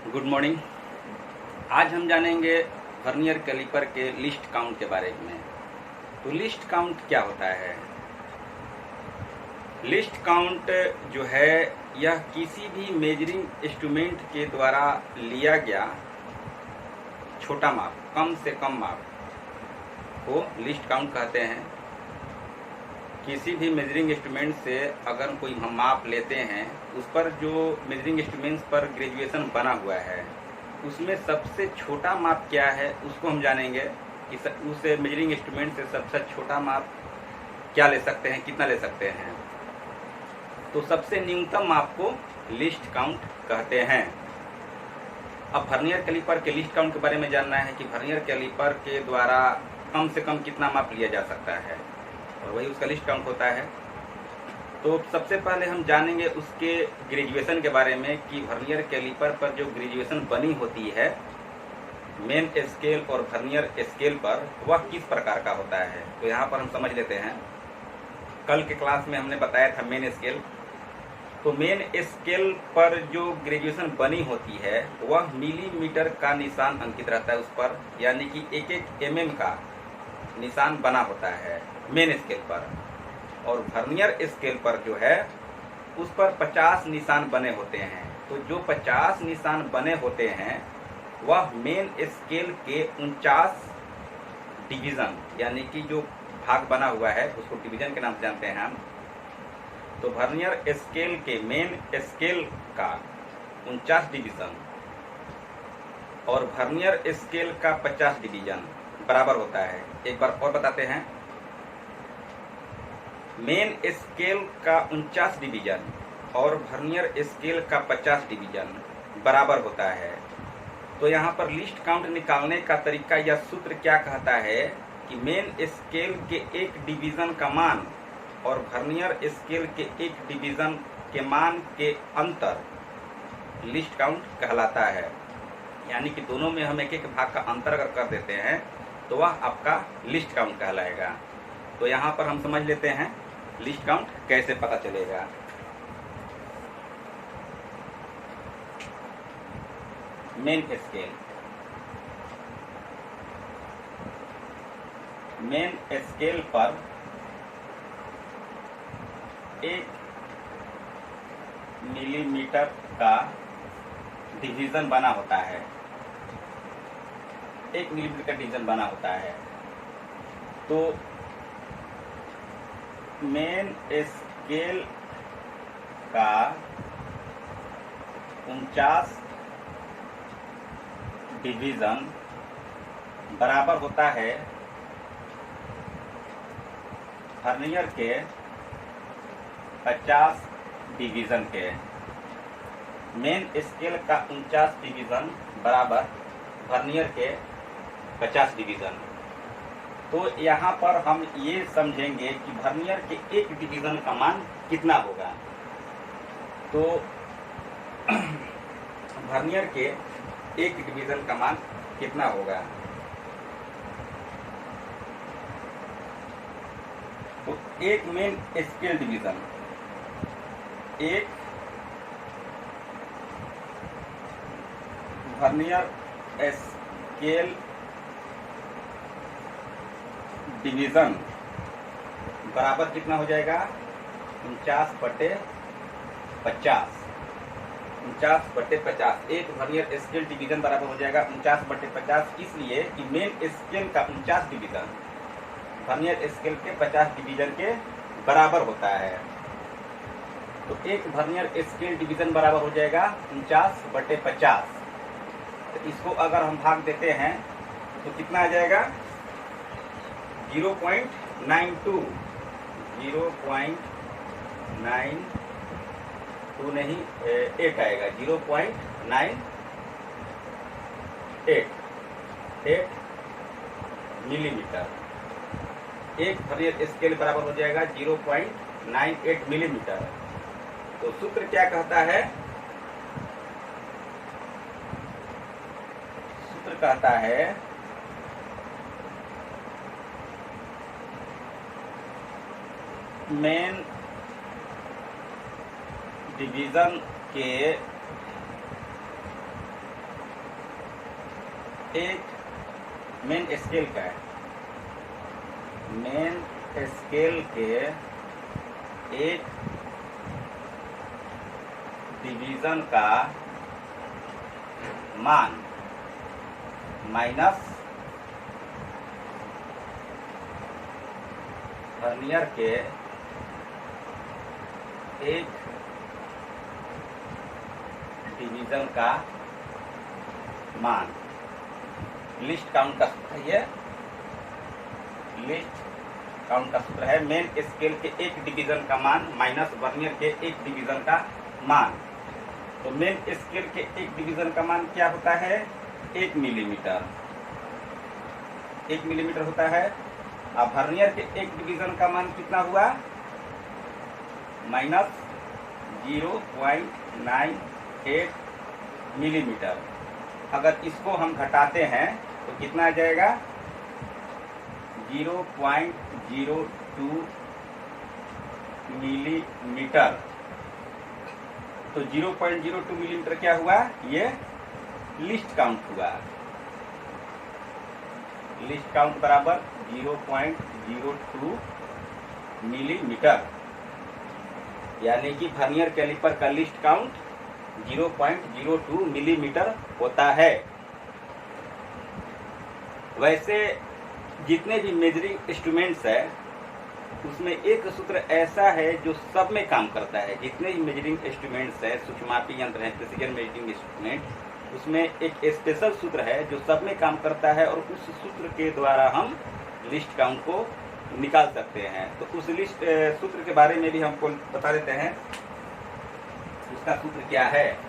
Good morning. आज हम जानेंगे वर्नियर कैलिपर के लिस्ट काउंट के बारे में। तो लिस्ट काउंट क्या होता है? लिस्ट काउंट जो है यह किसी भी मेजरिंग इंस्ट्रूमेंट के द्वारा लिया गया छोटा माप, कम से कम माप को लिस्ट काउंट कहते हैं। किसी भी मेजरिंग इंस्ट्रूमेंट से अगर कोई हम माप लेते हैं, उस पर जो मेजरिंग इंस्ट्रूमेंट्स पर ग्रेजुएशन बना हुआ है, उसमें सबसे छोटा माप क्या है उसको हम जानेंगे कि उस मेजरिंग इंस्ट्रूमेंट से सबसे छोटा माप क्या ले सकते हैं, कितना ले सकते हैं। तो सबसे न्यूनतम माप को लिस्ट काउंट कहते हैं। अब वर्नियर कैलिपर के लिस्ट काउंट के बारे में जानना है कि वर्नियर कैलिपर के द्वारा कम से कम कितना माप लिया जा सकता है, और वही उसका लिस्ट काउंट होता है। तो सबसे पहले हम जानेंगे उसके ग्रेजुएशन के बारे में कि वर्नियर कैलिपर पर जो ग्रेजुएशन बनी होती है मेन स्केल और वर्नियर स्केल पर, वह किस प्रकार का होता है। तो यहाँ पर हम समझ लेते हैं। कल के क्लास में हमने बताया था मेन स्केल। तो मेन स्केल पर जो ग्रेजुएशन बनी होती है वह मिलीमीटर का निशान अंकित रहता है उस पर, यानी कि एक एक mm का निशान बना होता है मेन स्केल पर। और वर्नियर स्केल पर जो है उस पर 50 निशान बने होते हैं। तो जो 50 निशान बने होते हैं वह मेन स्केल के 49 डिवीज़न, यानी कि जो भाग बना हुआ है उसको डिवीज़न के नाम से जानते हैं हम। तो वर्नियर स्केल के मेन स्केल का 49 डिवीज़न और वर्नियर स्केल का 50 डिवीज़न बराबर होता है। एक बार और बताते हैं। मेन स्केल का 49 डिवीज़न और वर्नियर स्केल का 50 डिवीज़न बराबर होता है। तो यहाँ पर लिस्ट काउंट निकालने का तरीका या सूत्र क्या कहता है कि मेन स्केल के एक डिवीज़न का मान और वर्नियर स्केल के एक डिवीज़न के मान के अंतर लिस्ट काउंट कहलाता है। यानी कि दोनों में हम एक एक भाग का अंतर अगर कर देते हैं तो वह आपका लिस्ट काउंट कहलाएगा। तो यहाँ पर हम समझ लेते हैं लिस्ट काउंट कैसे पता चलेगा। मेन स्केल, मेन स्केल पर 1 मिलीमीटर का डिवीज़न बना होता है। 1 मिलीमीटर का डिवीज़न बना होता है। तो मेन स्केल का 49 डिवीज़न बराबर होता है वर्नियर के 50 डिवीज़न के। मेन स्केल का 49 डिवीज़न बराबर वर्नियर के 50 डिवीज़न। तो यहाँ पर हम ये समझेंगे कि वर्नियर के एक डिवीज़न का मान कितना होगा। तो वर्नियर के एक डिवीज़न का मान कितना होगा। तो एक मेन स्केल डिवीज़न, एक वर्नियर स्केल डिवीज़न बराबर कितना हो जाएगा 49/50। 49/50 एक वर्नियर स्केल डिवीज़न बराबर हो जाएगा 49/50, इसलिए कि मेन स्केल का 49 डिवीज़न वर्नियर स्केल के 50 डिवीज़न के बराबर होता है। तो एक वर्नियर स्केल डिवीज़न बराबर हो जाएगा 49/50। तो इसको अगर हम भाग देते हैं तो कितना आ जाएगा 0.92 नहीं 8 आएगा 0.98 मिलीमीटर। एक वर्नियर स्केल बराबर हो जाएगा 0.98 मिलीमीटर। तो सूत्र क्या कहता है? सूत्र कहता है मेन डिवीज़न के एक मेन स्केल का है, मेन स्केल के एक डिवीजन का मान माइनस वर्नियर के एक डिवीजन का मान। लिस्ट काउंट का सूत्र है ये, लिस्ट काउंट का सूत्र है मेन स्केल के एक डिवीजन का मान माइनस वर्नियर के एक डिवीजन का मान। तो मेन स्केल के एक डिवीजन का मान क्या होता है? 1 मिलीमीटर, 1 मिलीमीटर होता है। अब वर्नियर के एक डिवीजन का मान कितना हुआ? Minus 0.98 millimetre. अगर इसको हम घटाते हैं तो कितना आ जाएगा? 0.02 मिलीमीटर। तो 0.02 मिलीमीटर क्या हुआ? ये लिस्ट काउंट हुआ। लिस्ट काउंट बराबर 0.02 मिलीमीटर, यानी कि वर्नियर कैलिपर का लिस्ट काउंट 0.02 मिलीमीटर होता है। वैसे जितने भी मेजरिंग इंस्ट्रूमेंट्स है उसमें एक सूत्र ऐसा है जो सब में काम करता है। जितने भी मेजरिंग इंस्ट्रूमेंट्स है, सूक्ष्मापी यंत्र है, प्रिसीजन मेजरिंग इंस्ट्रूमेंट, उसमें एक स्पेशल सूत्र है जो सब में काम करता है और उस सूत्र के द्वारा हम लिस्ट काउंट को निकाल सकते हैं। तो उस लिस्ट सूत्र के बारे में भी हमको बता देते हैं, उसका सूत्र क्या है।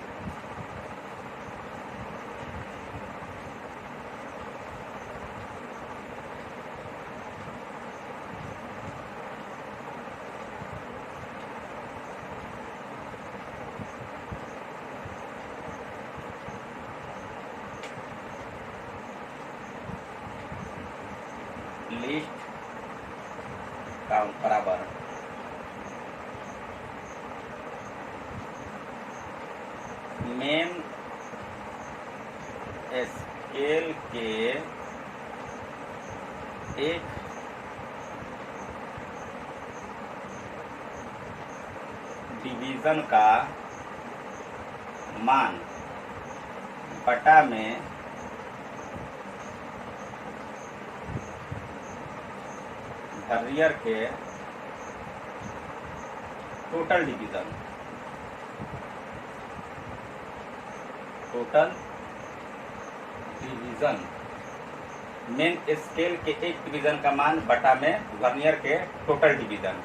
लिस्ट काउंट बराबर मेन स्केल के एक डिवीजन का मान बटा में वर्नियर के total division, total division main scale के एक डिवीजन का मान बटा में वर्नियर के टोटल डिवीजन।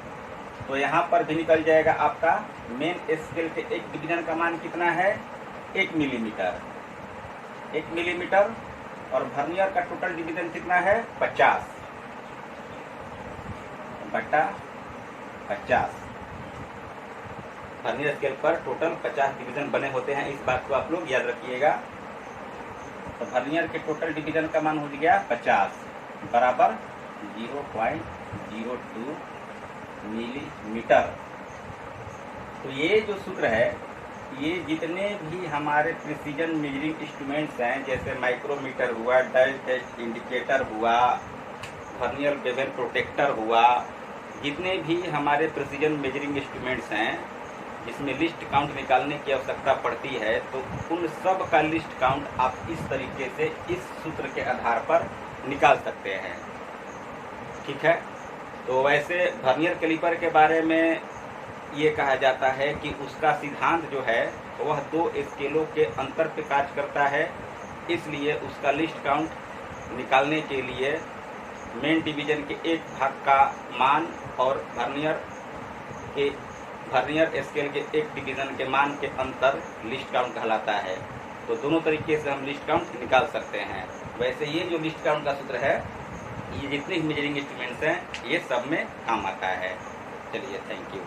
तो यहाँ पर भी निकल जाएगा आपका मेन स्केल के एक डिवीजन का मान कितना है? 1 मिलीमीटर, 1 मिलीमीटर। और वर्नियर का टोटल डिवीजन कितना है? 50 बटा 50। वर्नियर स्केल पर टोटल 50 डिवीजन बने होते हैं, इस बात को आप लोग याद रखिएगा। तो वर्नियर के टोटल डिवीजन का मान हो गया 50 बराबर 0.02 मिलीमीटर। तो ये जो सूत्र है, ये जितने भी हमारे प्रिसीजन मेजरिंग इंस्ट्रूमेंट्स हैं, जैसे माइक्रोमीटर हुआ, डायल टेस्ट इंडिकेटर हुआ, वर्नियर बेवल प्रोटेक्टर हुआ, जितने भी हमारे प्रिसीजन मेजरिंग इंस्ट्रूमेंट्स हैं जिसमें लिस्ट काउंट निकालने की आवश्यकता पड़ती है, तो उन सब का लिस्ट काउंट आप इस तरीके से इस सूत्र के आधार पर निकाल सकते हैं। ठीक है। तो वैसे वर्नियर कैलिपर के बारे में ये कहा जाता है कि उसका सिद्धांत जो है वह 2 स्केलों के अंतर पे कार्य करता है, इसलिए उसका लिस्ट काउंट निकालने के लिए मेन डिवीजन के एक भाग का मान और वर्नियर स्केल के एक डिवीजन के मान के अंतर लिस्ट काउंट कहलाता है। तो दोनों तरीके से हम लिस्ट काउंट निकाल सकते हैं। वैसे ये जो लिस्ट काउंट का सूत्र है, ये जितने मेजरिंग इंस्ट्रूमेंट्स हैं ये सब में काम आता है। चलिए, थैंक यू।